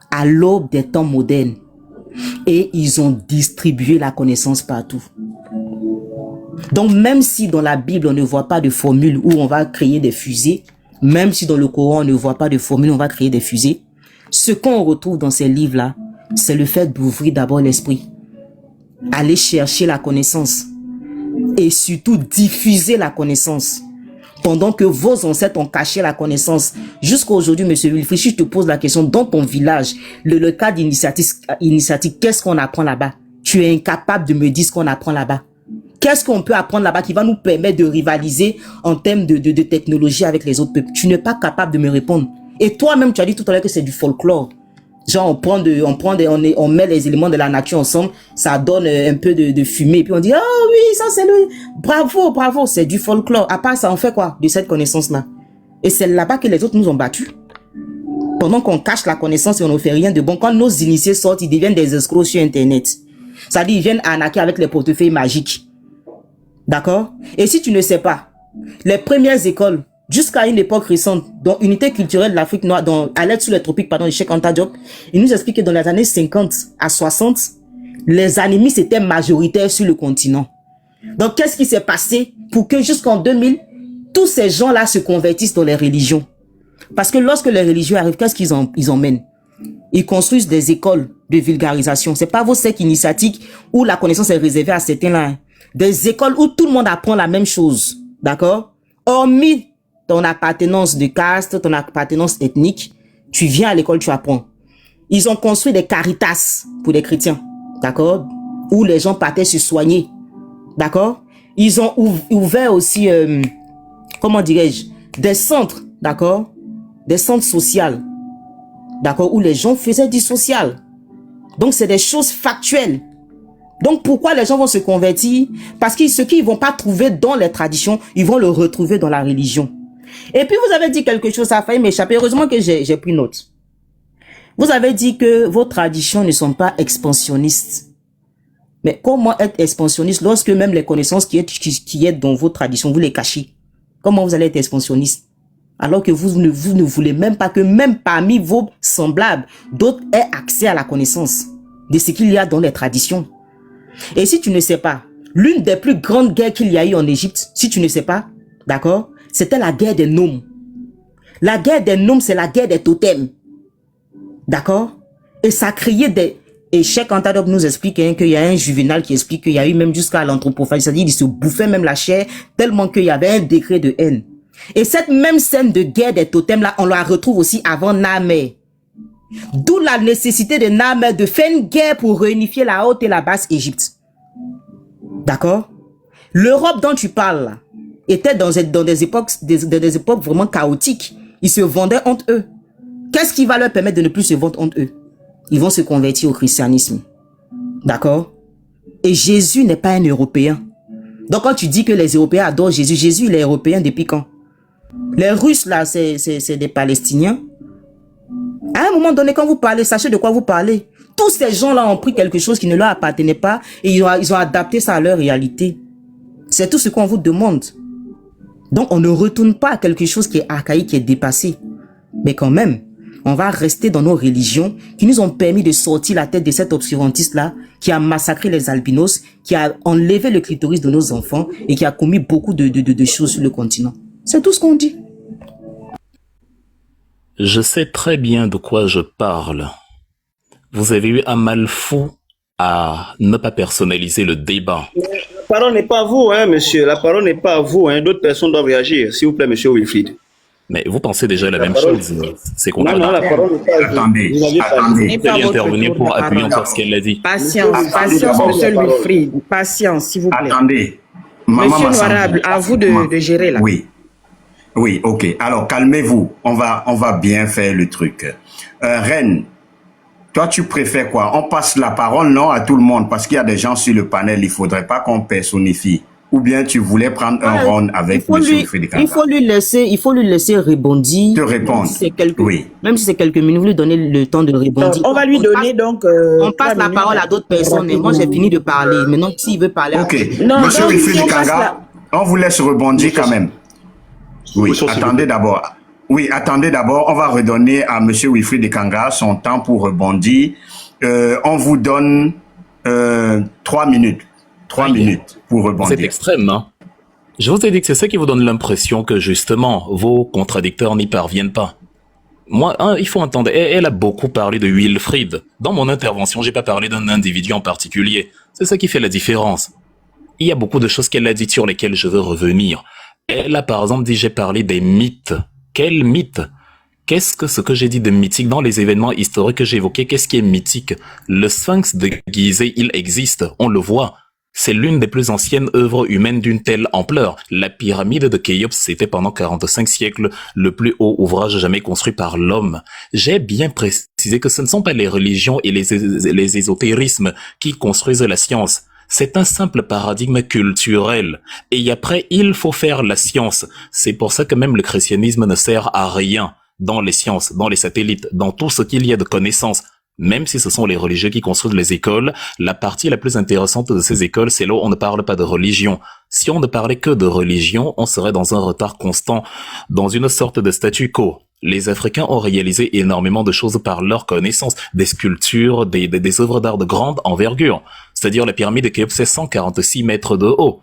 à l'aube des temps modernes. Et ils ont distribué la connaissance partout. Donc même si dans la Bible on ne voit pas de formule où on va créer des fusées, même si dans le Coran on ne voit pas de formule où on va créer des fusées, ce qu'on retrouve dans ces livres-là, c'est le fait d'ouvrir d'abord l'esprit, aller chercher la connaissance et surtout diffuser la connaissance. Pendant que vos ancêtres ont caché la connaissance. Jusqu'à aujourd'hui, monsieur Wilfried, si je te pose la question, dans ton village, le cadre initiatique, qu'est-ce qu'on apprend là-bas? Tu es incapable de me dire ce qu'on apprend là-bas. Qu'est-ce qu'on peut apprendre là-bas qui va nous permettre de rivaliser en termes de technologie avec les autres peuples? Tu n'es pas capable de me répondre. Et toi-même, tu as dit tout à l'heure que c'est du folklore. Genre, on met les éléments de la nature ensemble, ça donne un peu de fumée, et puis on dit, ah oui, ça c'est le, bravo, c'est du folklore. À part ça, on fait quoi de cette connaissance-là? Et c'est là-bas que les autres nous ont battus. Pendant qu'on cache la connaissance et on ne fait rien de bon, quand nos initiés sortent, ils deviennent des escrocs sur Internet. Ça dit, ils viennent arnaquer avec les portefeuilles magiques. D'accord? Et si tu ne sais pas, les premières écoles, jusqu'à une époque récente, dont Unité culturelle de l'Afrique noire, à l'aide sous les tropiques, de Cheikh Anta Diop, il nous explique que dans les années 50 à 60, les animistes étaient majoritaires sur le continent. Donc, qu'est-ce qui s'est passé pour que jusqu'en 2000, tous ces gens-là se convertissent dans les religions. Parce que lorsque les religieux arrivent, qu'est-ce ils emmènent? Ils construisent des écoles de vulgarisation. C'est pas vos sectes initiatiques où la connaissance est réservée à certains là. Des écoles où tout le monde apprend la même chose. D'accord? Hormis ton appartenance de caste, ton appartenance ethnique, tu viens à l'école, tu apprends. Ils ont construit des caritas pour les chrétiens. D'accord? Où les gens partaient se soigner. D'accord? Ils ont ouvert aussi, comment dirais-je, des centres. D'accord? Des centres sociaux. D'accord? Où les gens faisaient du social. Donc, c'est des choses factuelles. Donc, pourquoi les gens vont se convertir? Parce que ce qu'ils vont pas trouver dans les traditions, ils vont le retrouver dans la religion. Et puis, vous avez dit quelque chose, ça a failli m'échapper. Heureusement que j'ai pris note. Vous avez dit que vos traditions ne sont pas expansionnistes. Mais comment être expansionniste lorsque même les connaissances qui est dans vos traditions, vous les cachez? Comment vous allez être expansionniste? Alors que vous ne voulez même pas que même parmi vos semblables, d'autres aient accès à la connaissance de ce qu'il y a dans les traditions. Et si tu ne sais pas, l'une des plus grandes guerres qu'il y a eu en Égypte, si tu ne sais pas, d'accord, c'était la guerre des noms. La guerre des noms, c'est la guerre des totems. D'accord? Et ça créait des... Et Cheikh Anta Diop nous explique qu'il y a un Juvénal qui explique qu'il y a eu même jusqu'à l'anthropophage, c'est-à-dire qu'il se bouffait même la chair tellement qu'il y avait un degré de haine. Et cette même scène de guerre des totems là, on la retrouve aussi avant Namer. D'où la nécessité de Namer de faire une guerre pour réunifier la haute et la basse Égypte. D'accord? L'Europe dont tu parles là, était dans des époques vraiment chaotiques. Ils se vendaient entre eux. Qu'est-ce qui va leur permettre de ne plus se vendre entre eux? Ils vont se convertir au christianisme. D'accord? Et Jésus n'est pas un Européen. Donc quand tu dis que les Européens adorent Jésus, Jésus il est européen depuis quand? Les Russes là, c'est des Palestiniens. À un moment donné, quand vous parlez, sachez de quoi vous parlez. Tous ces gens-là ont pris quelque chose qui ne leur appartenait pas et ils ont adapté ça à leur réalité. C'est tout ce qu'on vous demande. Donc on ne retourne pas à quelque chose qui est archaïque, qui est dépassé. Mais quand même, on va rester dans nos religions qui nous ont permis de sortir la tête de cet obscurantiste-là qui a massacré les albinos, qui a enlevé le clitoris de nos enfants et qui a commis beaucoup de choses sur le continent. C'est tout ce qu'on dit. Je sais très bien de quoi je parle. Vous avez eu un mal fou à ne pas personnaliser le débat. La parole n'est pas à vous, hein, monsieur. La parole n'est pas à vous. Hein. D'autres personnes doivent réagir. S'il vous plaît, monsieur Wilfried. Mais vous pensez déjà la même chose. C'est qu'on Non, la parole n'est pas à vous. Attendez, Vous n'aviez pas attendez. Vous allez intervenir pour appuyer encore ce qu'elle a dit. Patience, patience, monsieur Wilfried. Patience, s'il vous plaît. Attendez. Maman Monsieur Massamba. Noirable, à vous de gérer là. Oui. Oui, ok. Alors, calmez-vous. On va bien faire le truc. Reine, toi, tu préfères quoi? On passe la parole, non, à tout le monde, parce qu'il y a des gens sur le panel, il faudrait pas qu'on personnifie. Ou bien tu voulais prendre un round avec M. Frédéric. Il faut lui laisser rebondir. Te répondre. Même si c'est quelques minutes, vous lui donnez le temps de rebondir. On va lui donner donc... on passe la parole à d'autres personnes. Et moi, j'ai fini de parler. Maintenant, s'il veut parler... Ok. Non, Monsieur non, Wilfried si on passe Kanga, on vous laisse rebondir quand même. Oui, attendez d'abord. Oui, attendez d'abord. On va redonner à Monsieur Wilfried Kanga son temps pour rebondir. On vous donne 3 minutes. 3 minutes pour rebondir. C'est extrême, hein? Je vous ai dit que c'est ça qui vous donne l'impression que, justement, vos contradicteurs n'y parviennent pas. Moi, il faut entendre, elle a beaucoup parlé de Wilfried. Dans mon intervention, j'ai pas parlé d'un individu en particulier. C'est ça qui fait la différence. Il y a beaucoup de choses qu'elle a dites sur lesquelles je veux revenir. Elle a, par exemple, dit, j'ai parlé des mythes. Quels mythes? Qu'est-ce que ce que j'ai dit de mythique dans les événements historiques que j'ai évoqués? Qu'est-ce qui est mythique? Le Sphinx de Gizeh, il existe. On le voit. C'est l'une des plus anciennes œuvres humaines d'une telle ampleur. La pyramide de Khéops, c'était pendant 45 siècles le plus haut ouvrage jamais construit par l'homme. J'ai bien précisé que ce ne sont pas les religions et les ésotérismes qui construisent la science. C'est un simple paradigme culturel. Et après, il faut faire la science. C'est pour ça que même le christianisme ne sert à rien dans les sciences, dans les satellites, dans tout ce qu'il y a de connaissances. Même si ce sont les religieux qui construisent les écoles, la partie la plus intéressante de ces écoles, c'est là où on ne parle pas de religion. Si on ne parlait que de religion, on serait dans un retard constant, dans une sorte de statu quo. Les Africains ont réalisé énormément de choses par leur connaissance, des sculptures, des œuvres d'art de grande envergure. C'est-à-dire la pyramide de Khéops, c'est 146 mètres de haut.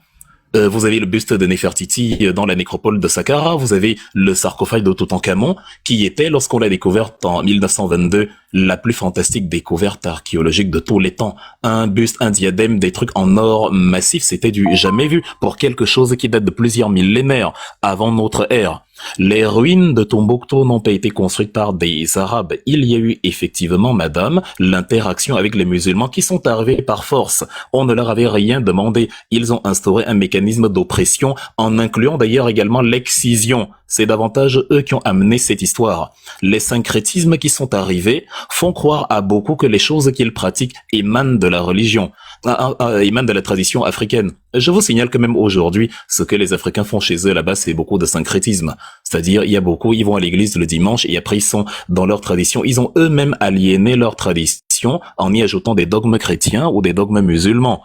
Vous avez le buste de Néfertiti dans la nécropole de Saqqara. Vous avez le sarcophage de Toutankhamon, qui était, lorsqu'on l'a découverte en 1922, la plus fantastique découverte archéologique de tous les temps. Un buste, un diadème, des trucs en or massif, c'était du jamais vu pour quelque chose qui date de plusieurs millénaires avant notre ère. Les ruines de Tombouctou n'ont pas été construites par des Arabes. Il y a eu effectivement, madame, l'interaction avec les musulmans qui sont arrivés par force. On ne leur avait rien demandé. Ils ont instauré un mécanisme d'oppression en incluant d'ailleurs également l'excision. C'est davantage eux qui ont amené cette histoire. Les syncrétismes qui sont arrivés font croire à beaucoup que les choses qu'ils pratiquent émanent de la religion, émanent de la tradition africaine. Je vous signale que même aujourd'hui, ce que les Africains font chez eux là-bas, c'est beaucoup de syncrétisme. C'est-à-dire, il y a beaucoup, ils vont à l'église le dimanche et après ils sont dans leur tradition. Ils ont eux-mêmes aliéné leur tradition en y ajoutant des dogmes chrétiens ou des dogmes musulmans.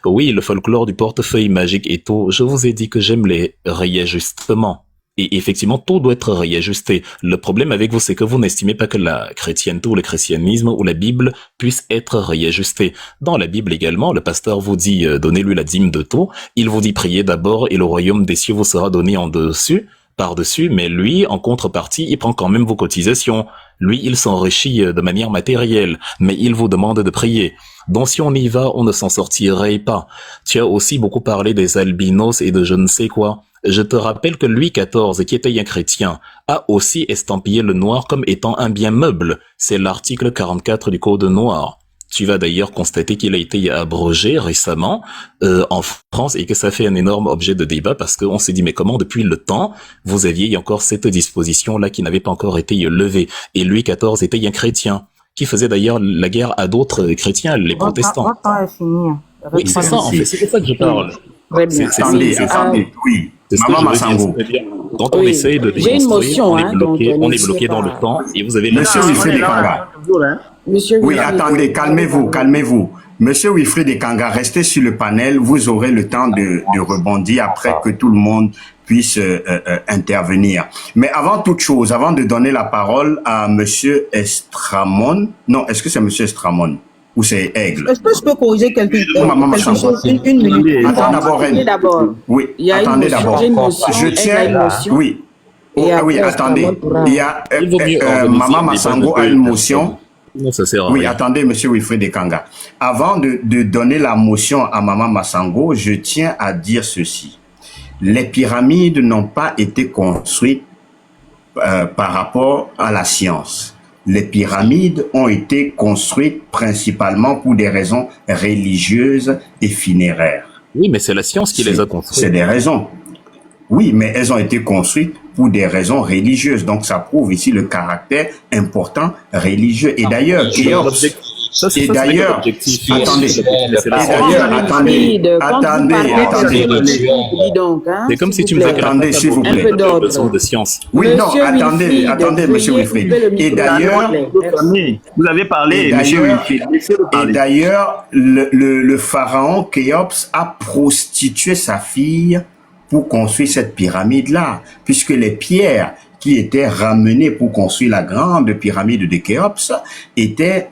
Oui, le folklore du portefeuille magique et tout, je vous ai dit que j'aime les réajustements. Et effectivement, tout doit être réajusté. Le problème avec vous, c'est que vous n'estimez pas que la chrétienté ou le christianisme ou la Bible puisse être réajusté. Dans la Bible également, le pasteur vous dit donnez-lui la dîme de tout. Il vous dit priez d'abord et le royaume des cieux vous sera donné en dessus, par-dessus. Mais lui, en contrepartie, il prend quand même vos cotisations. Lui, il s'enrichit de manière matérielle, mais il vous demande de prier. Donc si on y va, on ne s'en sortirait pas. Tu as aussi beaucoup parlé des albinos et de je ne sais quoi. Je te rappelle que Louis XIV, qui était un chrétien, a aussi estampillé le noir comme étant un bien meuble. C'est l'article 44 du Code noir. Tu vas d'ailleurs constater qu'il a été abrogé récemment en France et que ça fait un énorme objet de débat parce qu'on s'est dit mais comment depuis le temps vous aviez encore cette disposition-là qui n'avait pas encore été levée. Et Louis XIV était un chrétien qui faisait d'ailleurs la guerre à d'autres chrétiens, les protestants. Votre temps est fini. Oui, c'est ça en fait, c'est de ça que je parle. Attendez, oui. Maman Massango. Quand on essaye de J'ai une motion, on est bloqué dans le temps et vous avez... Monsieur Wilfried Ekanga. Oui, attendez, calmez-vous. Monsieur Wilfried Ekanga, restez sur le panel, vous aurez le temps de rebondir après que tout le monde puisse intervenir. Mais avant toute chose, avant de donner la parole à Monsieur Estramon, non, est-ce que c'est Monsieur Estramon ou c'est Aigle? Est-ce que je peux corriger quelque chose? Une minute. Attendez d'abord. Oui, attendez d'abord. Je tiens... Oui. Oui, attendez. Il y a... Maman Massango a une motion. Non, ça sert à oui, rien. attendez, Monsieur Wilfried Ekanga. Avant de donner la motion à Maman Massango, je tiens à dire ceci. Les pyramides n'ont pas été construites par rapport à la science. Les pyramides ont été construites principalement pour des raisons religieuses et funéraires. Oui, mais c'est la science qui les a construites. C'est des raisons. Oui, mais elles ont été construites pour des raisons religieuses. Donc, ça prouve ici le caractère important religieux. Et d'ailleurs, c'est comme si tu me disais attendez, s'il vous plaît. De science. Oui, non, attendez, Monsieur Wilfried. Et d'ailleurs, vous avez parlé, Monsieur Wilfried. Et d'ailleurs, le pharaon Khéops a prostitué sa fille pour construire cette pyramide-là, puisque les pierres qui étaient ramenées pour construire la grande pyramide de Khéops étaient,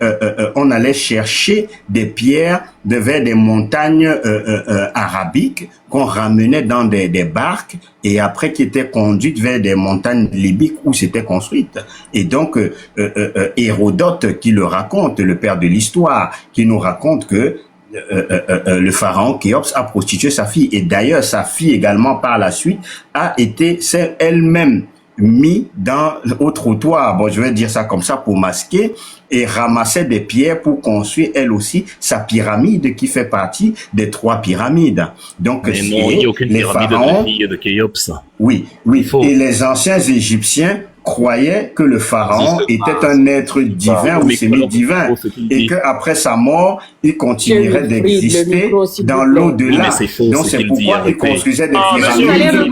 on allait chercher des pierres vers des montagnes arabiques qu'on ramenait dans des barques et après qui étaient conduites vers des montagnes libyques où c'était construite. Et donc, Hérodote qui le raconte, le père de l'histoire, qui nous raconte que le pharaon Khéops a prostitué sa fille. Et d'ailleurs, sa fille également, par la suite, a été elle-même mis au trottoir, bon, je vais dire ça comme ça pour masquer, et ramassait des pierres pour construire elle aussi sa pyramide qui fait partie des 3 pyramides. Donc, mais non, il n'y a aucune pyramide pharaons, de fille de Khéops. Oui. Et les anciens Égyptiens croyaient que le pharaon était un être divin ou semi-divin et qu'après sa mort, il continuerait d'exister dans l'au-delà. Donc c'est pourquoi il construisait des pyramides.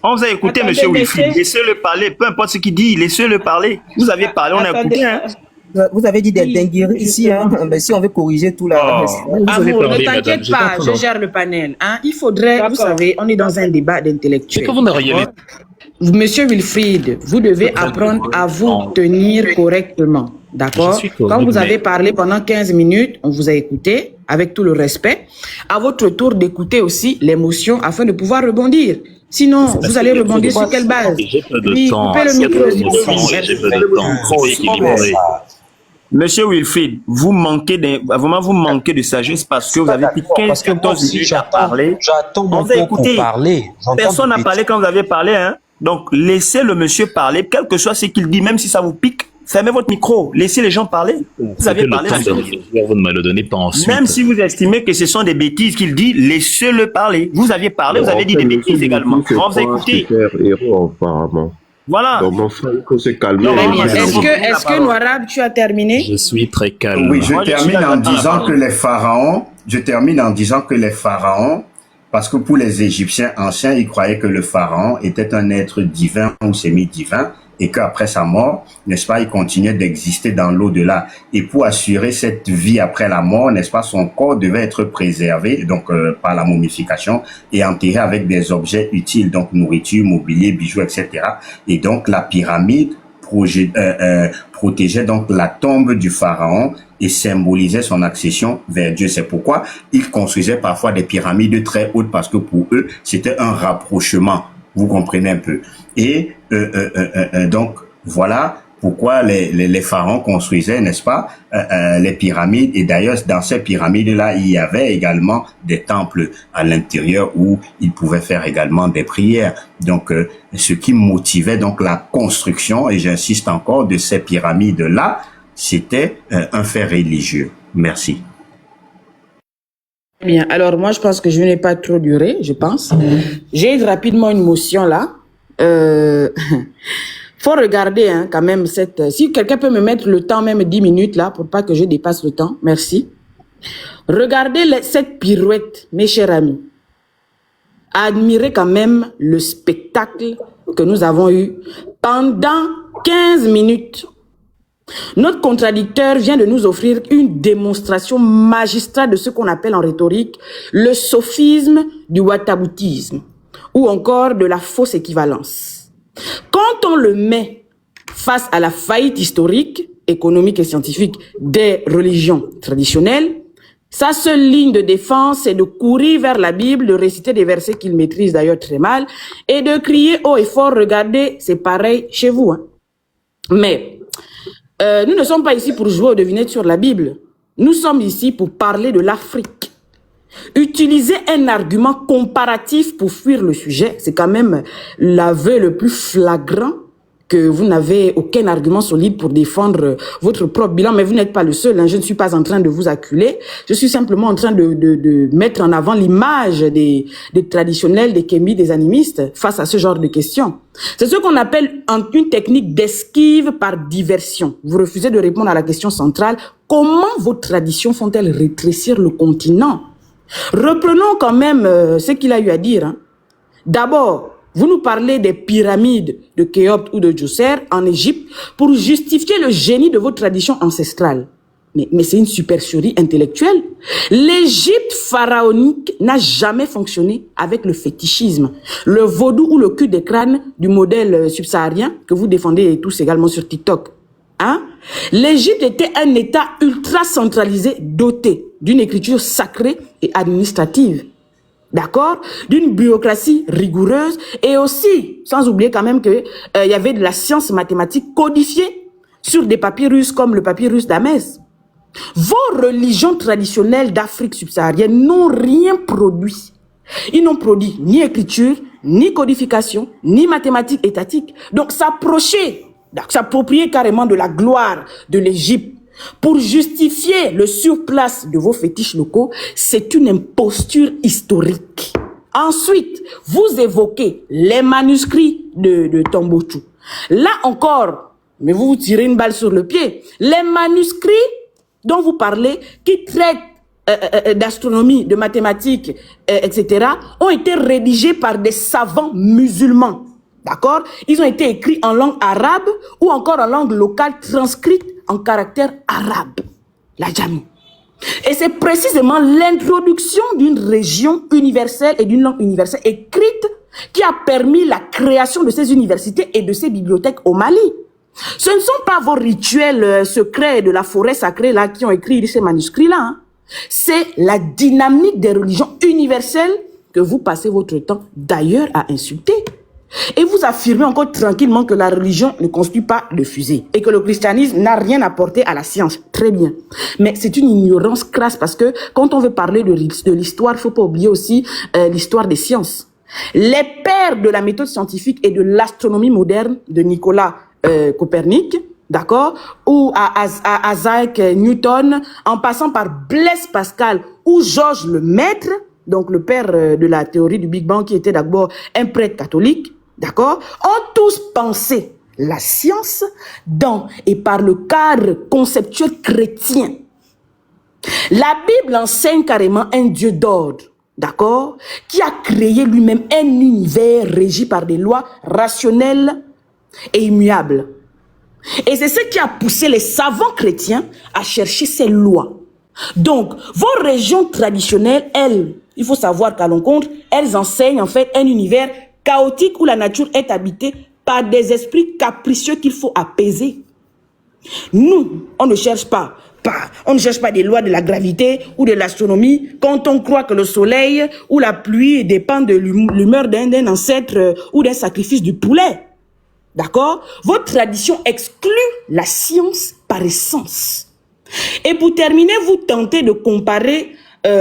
On vous a écouté, Monsieur Wilfried. Laissez-le parler, peu importe ce qu'il dit, laissez-le parler. Vous avez parlé, on a écouté. Hein. Vous avez dit des dingueries ici, hein. Mais si on veut corriger tout là. Ne t'inquiète pas, je gère le panel. Hein. Il faudrait, vous savez, on est dans un débat d'intellectuels. Monsieur Wilfried, vous devez apprendre à vous tenir correctement. D'accord? Quand vous avez parlé pendant 15 minutes, on vous a écouté. avec tout le respect, à votre tour d'écouter aussi l'émotion afin de pouvoir rebondir. Sinon, vous allez rebondir sur quelle base? J'ai peu de Oui, temps. coupez le S'il y a de micro, s'il vous l'émotion plaît. et j'ai peu de temps. C'est équilibré. Monsieur Wilfried, vous manquez de sagesse parce que vous avez pris 15-14 minutes à parler. J'attends On mon vous a tour pour écouté. parler. Personne n'a parlé quand vous avez parlé, hein. Donc, laissez le monsieur parler, quel que soit ce qu'il dit, même si ça vous pique. Fermez votre micro, laissez les gens parler. Vous avez parlé. Vous ne me le donnez pas ensuite. Même si vous estimez que ce sont des bêtises qu'il dit, laissez-le parler. Vous aviez parlé, vous avez dit des bêtises également. On vous a écouté. Voilà. Donc, mon frère, il faut se calmer. Est-ce que Noirab, tu as terminé? Je suis très calme. Oui, je termine en disant que les pharaons, parce que pour les Égyptiens anciens, ils croyaient que le pharaon était un être divin ou semi-divin, et qu'après sa mort, n'est-ce pas, il continuait d'exister dans l'au-delà. Et pour assurer cette vie après la mort, n'est-ce pas, son corps devait être préservé, donc par la momification, et enterré avec des objets utiles, donc nourriture, mobilier, bijoux, etc. Et donc la pyramide protégeait donc la tombe du pharaon et symbolisait son accession vers Dieu. C'est pourquoi ils construisaient parfois des pyramides très hautes, parce que pour eux, c'était un rapprochement. Vous comprenez un peu. Et donc, voilà pourquoi les pharaons construisaient, n'est-ce pas, les pyramides. Et d'ailleurs, dans ces pyramides-là, il y avait également des temples à l'intérieur où ils pouvaient faire également des prières. Donc, ce qui motivait donc la construction, et j'insiste encore, de ces pyramides-là, c'était un fait religieux. Merci. Bien, alors moi je pense que je n'ai pas trop duré, je pense. J'ai rapidement une motion là. Faut regarder hein, quand même cette... Si quelqu'un peut me mettre le temps, même 10 minutes là, pour pas que je dépasse le temps, merci. Regardez cette pirouette, mes chers amis. Admirez quand même le spectacle que nous avons eu pendant 15 minutes. Notre contradicteur vient de nous offrir une démonstration magistrale de ce qu'on appelle en rhétorique le sophisme du wattaboutisme ou encore de la fausse équivalence. Quand on le met face à la faillite historique, économique et scientifique des religions traditionnelles, sa seule ligne de défense est de courir vers la Bible, de réciter des versets qu'il maîtrise d'ailleurs très mal et de crier haut et fort, regardez, c'est pareil chez vous. Hein. Mais nous ne sommes pas ici pour jouer aux devinettes sur la Bible. Nous sommes ici pour parler de l'Afrique. Utiliser un argument comparatif pour fuir le sujet, c'est quand même l'aveu le plus flagrant que vous n'avez aucun argument solide pour défendre votre propre bilan, mais vous n'êtes pas le seul. Hein. Je ne suis pas en train de vous acculer. Je suis simplement en train de mettre en avant l'image des traditionnels, des kémis, des animistes face à ce genre de questions. C'est ce qu'on appelle une technique d'esquive par diversion. Vous refusez de répondre à la question centrale. Comment vos traditions font-elles rétrécir le continent? Reprenons quand même ce qu'il a eu à dire. Hein. D'abord, vous nous parlez des pyramides de Khéops ou de Djoser en Égypte pour justifier le génie de votre tradition ancestrale. Mais c'est une supercherie intellectuelle. L'Égypte pharaonique n'a jamais fonctionné avec le fétichisme, le vaudou ou le cul des crânes du modèle subsaharien que vous défendez tous également sur TikTok. Hein? L'Égypte était un État ultra centralisé doté d'une écriture sacrée et administrative. D'accord? D'une bureaucratie rigoureuse et aussi, sans oublier quand même que y avait de la science mathématique codifiée sur des papyrus comme le papyrus d'Amès. Vos religions traditionnelles d'Afrique subsaharienne n'ont rien produit. Ils n'ont produit ni écriture, ni codification, ni mathématiques étatiques. Donc s'approprier carrément de la gloire de l'Égypte pour justifier le surplace de vos fétiches locaux, c'est une imposture historique. Ensuite, vous évoquez les manuscrits de Tombouctou. Là encore, mais vous vous tirez une balle sur le pied. Les manuscrits dont vous parlez, qui traitent d'astronomie, de mathématiques, etc., ont été rédigés par des savants musulmans. D'accord? Ils ont été écrits en langue arabe ou encore en langue locale transcrite en caractère arabe, la Jami. Et c'est précisément l'introduction d'une région universelle et d'une langue universelle écrite qui a permis la création de ces universités et de ces bibliothèques au Mali. Ce ne sont pas vos rituels secrets de la forêt sacrée là qui ont écrit ces manuscrits-là. Hein. C'est la dynamique des religions universelles que vous passez votre temps d'ailleurs à insulter. Et vous affirmez encore tranquillement que la religion ne constitue pas de fusée et que le christianisme n'a rien apporté à la science. Très bien. Mais c'est une ignorance crasse parce que quand on veut parler de l'histoire, il ne faut pas oublier aussi l'histoire des sciences. Les pères de la méthode scientifique et de l'astronomie moderne de Nicolas Copernic, d'accord, ou à Isaac Newton, en passant par Blaise Pascal ou Georges Lemaître, donc le père de la théorie du Big Bang qui était d'abord un prêtre catholique, d'accord, ont tous pensé la science dans et par le cadre conceptuel chrétien. La Bible enseigne carrément un Dieu d'ordre, d'accord, qui a créé lui-même un univers régi par des lois rationnelles et immuables. Et c'est ce qui a poussé les savants chrétiens à chercher ces lois. Donc, vos régions traditionnelles, elles, il faut savoir qu'à l'encontre, elles enseignent en fait un univers chaotique où la nature est habitée par des esprits capricieux qu'il faut apaiser. Nous, on ne cherche pas des lois de la gravité ou de l'astronomie quand on croit que le soleil ou la pluie dépend de l'humeur d'un ancêtre ou d'un sacrifice du poulet. D'accord? Votre tradition exclut la science par essence. Et pour terminer, vous tentez de comparer,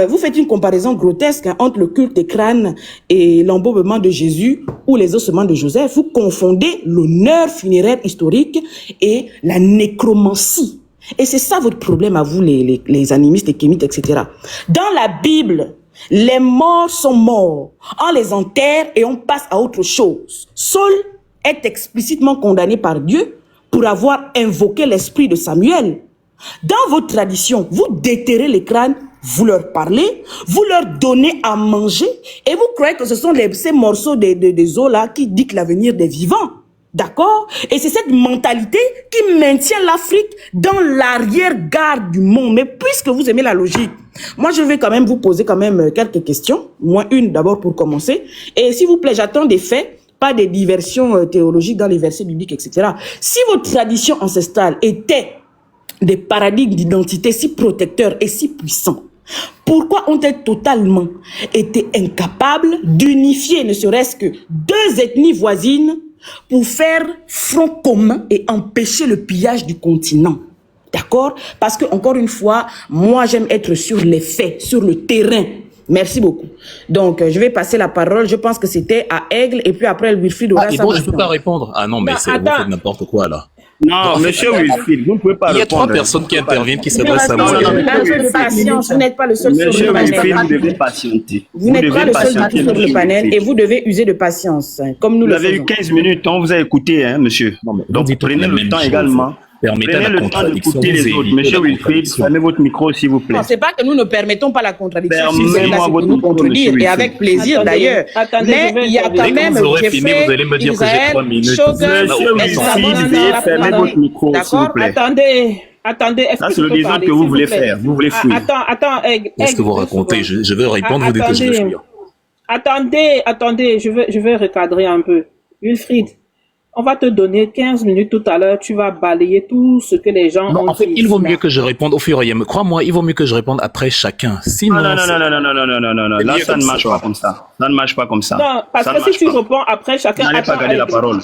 vous faites une comparaison grotesque entre le culte des crânes et l'embaumement de Jésus ou les ossements de Joseph. Vous confondez l'honneur funéraire historique et la nécromancie. Et c'est ça votre problème à vous, les animistes, les kémites, etc. Dans la Bible, les morts sont morts. On les enterre et on passe à autre chose. Saul est explicitement condamné par Dieu pour avoir invoqué l'esprit de Samuel. Dans votre tradition, vous déterrez les crânes, vous leur parlez, vous leur donnez à manger et vous croyez que ce sont ces morceaux des os là qui dictent l'avenir des vivants. D'accord? Et c'est cette mentalité qui maintient l'Afrique dans l'arrière-garde du monde. Mais puisque vous aimez la logique, moi je vais quand même vous poser quand même quelques questions. Moi une d'abord pour commencer. Et s'il vous plaît, j'attends des faits, pas des diversions théologiques dans les versets bibliques, etc. Si votre tradition ancestrale était des paradigmes d'identité si protecteurs et si puissants, pourquoi ont-elles totalement été incapables d'unifier ne serait-ce que deux ethnies voisines pour faire front commun et empêcher le pillage du continent? D'accord? Parce que, encore une fois, moi j'aime être sur les faits, sur le terrain. Merci beaucoup. Donc, je vais passer la parole. Je pense que c'était à Aigle et puis après, Wilfried aura et sa bon, je ne peux question. pas répondre. Ah non, mais vous faites n'importe quoi là. Non, monsieur Wilfried, vous ne pouvez pas répondre. Il y a trois personnes qui interviennent, qui s'adressent à moi. Un peu de patience, vous n'êtes pas le seul sur Monsieur le Wilfried, panel. vous devez patienter. Vous n'êtes pas le seul sur le monsieur panel et Wilfried. vous devez user de patience, comme nous Vous le avez eu faisons. 15 minutes, on vous a écouté, hein, monsieur. vous Donc, dites toutes prenez les le mêmes temps choses. également. Permettez Prenez la le temps contradiction, d'écouter vous les autres. évitez Monsieur la Wilfried, contradiction. fermez votre micro, s'il vous plaît. Non, c'est pas que nous ne permettons pas la contradiction, si vous êtes là, Permettez-moi c'est pour votre nous micro, contredire, monsieur et avec Wilfried. plaisir Attendez, d'ailleurs. attendez, Mais je vais il y a intervenir. quand Dès que même vous aurez fini, Jeffrey, vous allez me dire que j'ai Israël, 3 minutes. Shogun, Monsieur Wilfried, veuillez fermer votre micro, s'il vous plaît. Attendez, est-ce Ça, que c'est je le peux désordre parler, que vous s'il vous voulez plaît? faire. Vous voulez fuir. Attends, Qu'est-ce que vous racontez? Je veux répondre, vous dites que je veux fuir. Attendez, je vais recadrer un peu. Wilfried, on va te donner 15 minutes tout à l'heure, tu vas balayer tout ce que les gens Non, ont en fait, dit il vaut ici, là. mieux que je réponde au fur et à mesure. Crois-moi, il vaut mieux que je réponde après chacun. Sinon, Non, c'est- non. C'est Là, mieux ça comme ne ça. marche pas comme ça. Ça ne marche pas comme ça. Non, parce Ça que ne si marche tu pas. réponds après chacun, Vous n'allez pas attends, garder la Aigle. parole.